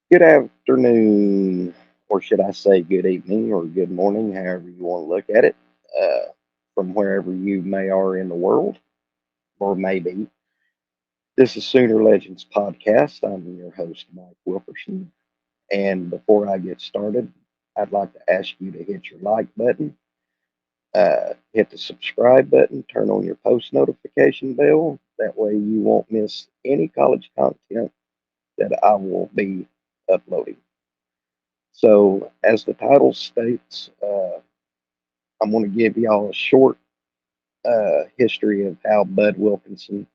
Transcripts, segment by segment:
Good afternoon, or should I say good evening or good morning, however you want to look at it, from wherever you may are in the world, or maybe. This is Sooner Legends Podcast. I'm your host, Mike Wilkerson. And before I get started, I'd like to ask you to hit your like button, hit the subscribe button, turn on your post notification bell. That way you won't miss any college content that I will be uploading. So, as the title states, I'm going to give y'all a short history of how Bud Wilkinson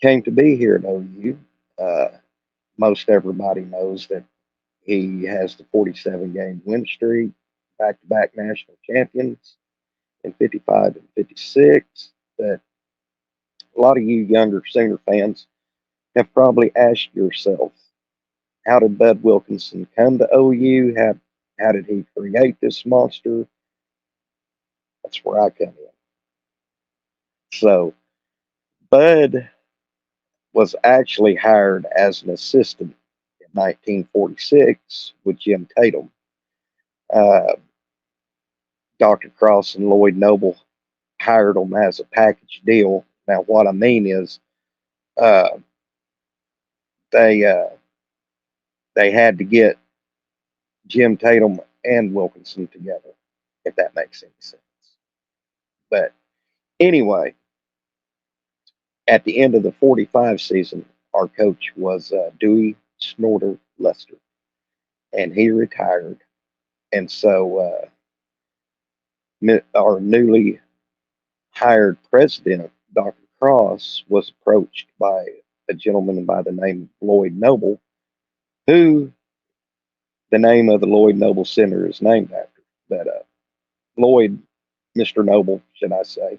came to be here at OU. Uh, most everybody knows that he has the 47 game win streak, back to back national champions in 55 and 56. But a lot of you younger Sooner fans have probably asked yourself, how did Bud Wilkinson come to OU? How did he create this monster? That's where I come in. So, Bud was actually hired as an assistant in 1946 with Jim Tatum. Uh, Dr. Cross and Lloyd Noble hired him as a package deal. Now, what I mean is, uh, they they had to get Jim Tatum and Wilkinson together, if that makes any sense. But anyway, at the end of the 45 season, our coach was Dewey Snorter Lester, and he retired. And so our newly hired president, Dr. Cross, was approached by a gentleman by the name of Lloyd Noble, who the name of the Lloyd Noble Center is named after. But Lloyd, Mr. Noble, should I say,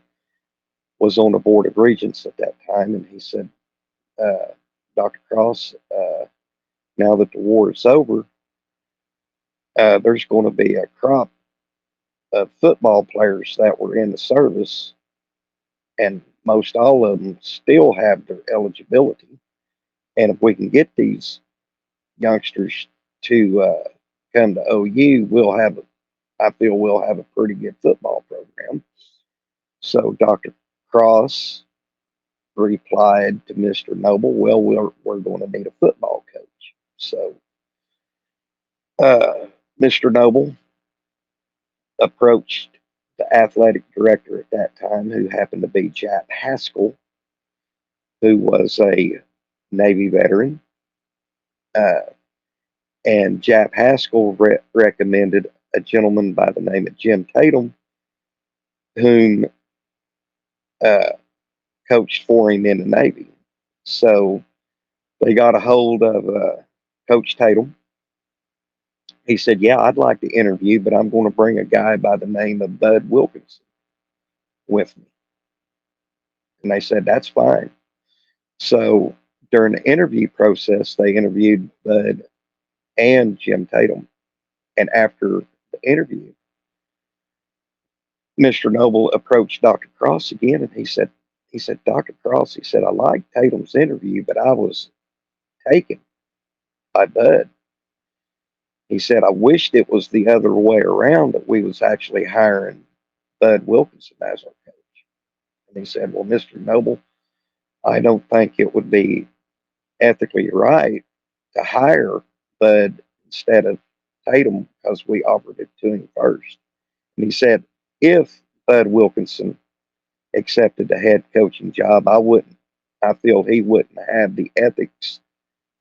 was on the board of regents at that time, and he said, Dr. Cross, now that the war is over, there's going to be a crop of football players that were in the service, and most all of them still have their eligibility. And if we can get these youngsters to come to OU, I feel we'll have a pretty good football program. So Dr. Cross replied to Mr. Noble, well, we're going to need a football coach. So uh, Mr. Noble approached the athletic director at that time, who happened to be Jap Haskell, who was a Navy veteran. Uh, and Jap Haskell recommended a gentleman by the name of Jim Tatum, whom uh, coached for him in the Navy. So they got a hold of Coach Tatum. He said, yeah, I'd like to interview, but I'm going to bring a guy by the name of Bud Wilkinson with me. And they said, that's fine. So during the interview process, they interviewed Bud and Jim Tatum. And after the interview, Mr. Noble approached Dr. Cross again, and he said, Dr. Cross, he said, I liked Tatum's interview, but I was taken by Bud. He said, I wished it was the other way around, that we was actually hiring Bud Wilkinson as our coach. And he said, well, Mr. Noble, I don't think it would be ethically right to hire Bud instead of Tatum because we offered it to him first. And he said, if Bud Wilkinson accepted the head coaching job, I wouldn't. I feel he wouldn't have the ethics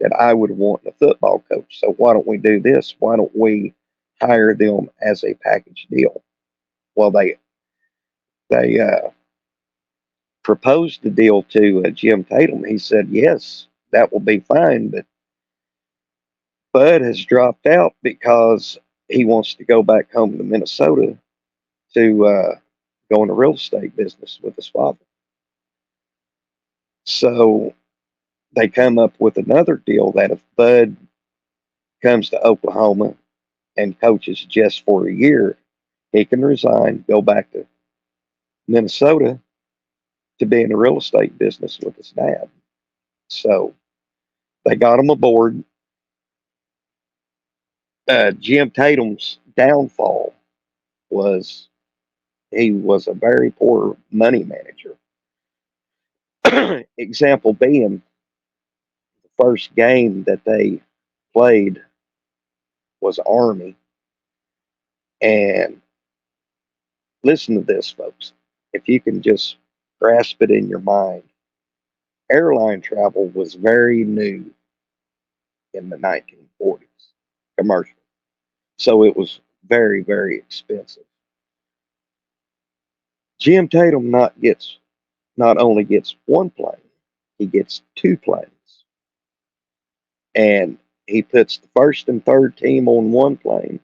that I would want in a football coach. So why don't we do this? Why don't we hire them as a package deal? Well, they proposed the deal to Jim Tatum. He said, yes, that will be fine, but Bud has dropped out because he wants to go back home to Minnesota to go in the real estate business with his father. So they come up with another deal that if Bud comes to Oklahoma and coaches just for a year, he can resign, go back to Minnesota to be in the real estate business with his dad. So they got him aboard. Jim Tatum's downfall was he was a very poor money manager. Example being, the first game that they played was Army. And listen to this, folks. If you can just grasp it in your mind, airline travel was very new in the 1940s, commercial. So it was very, very expensive. Jim Tatum not only gets one plane, he gets two planes. And he puts the first and third team on one plane,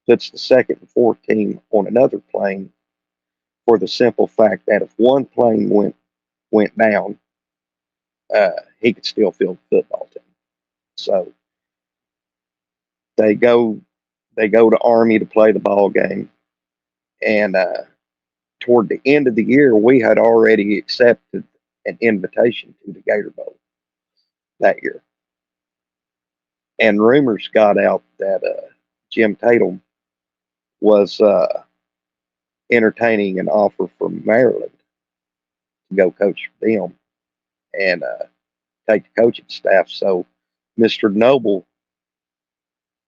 puts the second and fourth team on another plane, for the simple fact that if one plane went down, he could still field the football team. So they go they go to Army to play the ball game, and toward the end of the year, we had already accepted an invitation to the Gator Bowl that year, and rumors got out that Jim Tatum was entertaining an offer from Maryland to go coach for them and take the coaching staff. So Mr. Noble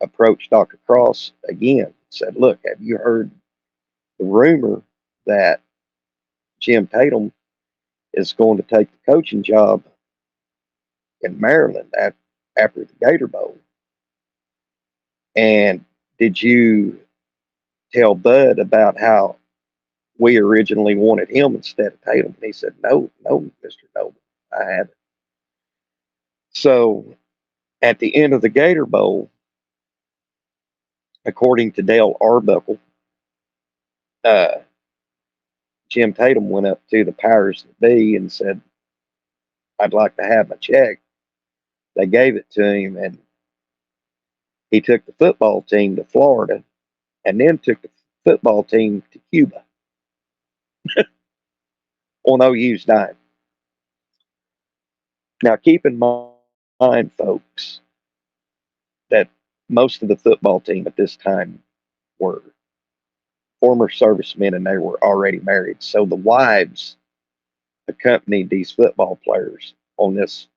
approached Dr. Cross again, said, "Look, have you heard the rumor that Jim Tatum is going to take the coaching job in Maryland after the Gator Bowl? And did you tell Bud about how we originally wanted him instead of Tatum?" And he said, "No, no, Mr. Noble, I haven't." So at the end of the Gator Bowl, according to Dale Arbuckle, uh, Jim Tatum went up to the powers that be and said, "I'd like to have my check." They gave it to him, and he took the football team to Florida and then took the football team to Cuba on OU's dime. Now, keep in mind, folks, that most of the football team at this time were former servicemen and they were already married. So the wives accompanied these football players on this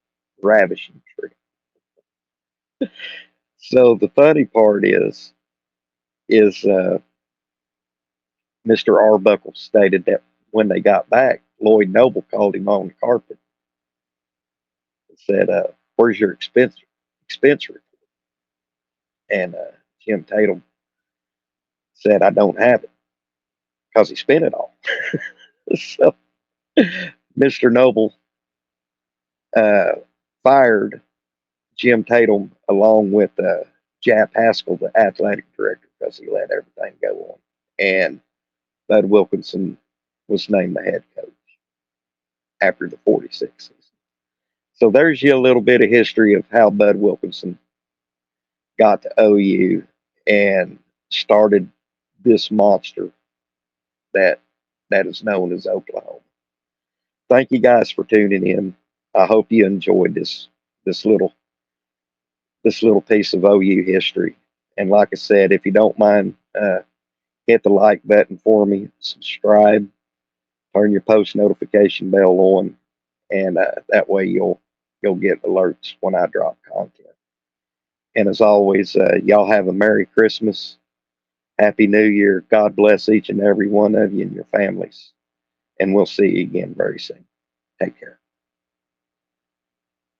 ravishing trip. So the funny part is Mr. Arbuckle stated that when they got back, Lloyd Noble called him on the carpet and said, "Where's your expense report?" And Jim Tatum said, "I don't have it," because he spent it all. So Mr. Noble uh, fired Jim Tatum along with Jap Haskell, the athletic director, because he let everything go on. And Bud Wilkinson was named the head coach after the 46 season. So there's you a little bit of history of how Bud Wilkinson got to OU and started this monster that is known as Oklahoma. Thank you guys for tuning in. I hope you enjoyed this little this little piece of OU history. And like I said, if you don't mind, hit the like button for me, subscribe, turn your post notification bell on, and that way you'll get alerts when I drop content. And as always, y'all have a Merry Christmas, Happy New Year. God bless each and every one of you and your families. And we'll see you again very soon. Take care.